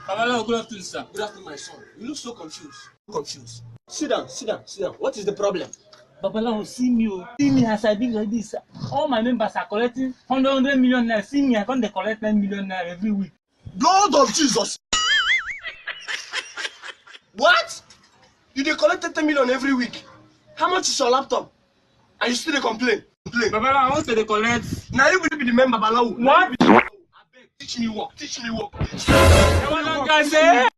Babalawo, good afternoon, sir. Good afternoon, my son. You look so confused. Confused. Sit down, sit down, sit down. What is the problem? Babalawo, see me, oh. See me as I big like this. All my members are collecting 100 million naira. See me, I come they collect 10 million naira every week. Blood of Jesus. What? You dey collect 10 million every week. How much is your laptop? And you still dey complain? Babalawo, I want to dey collect. Now you will be the member, Babalawo. What? Abeg, teach me work, teach me work. Babalawo, guys, eh?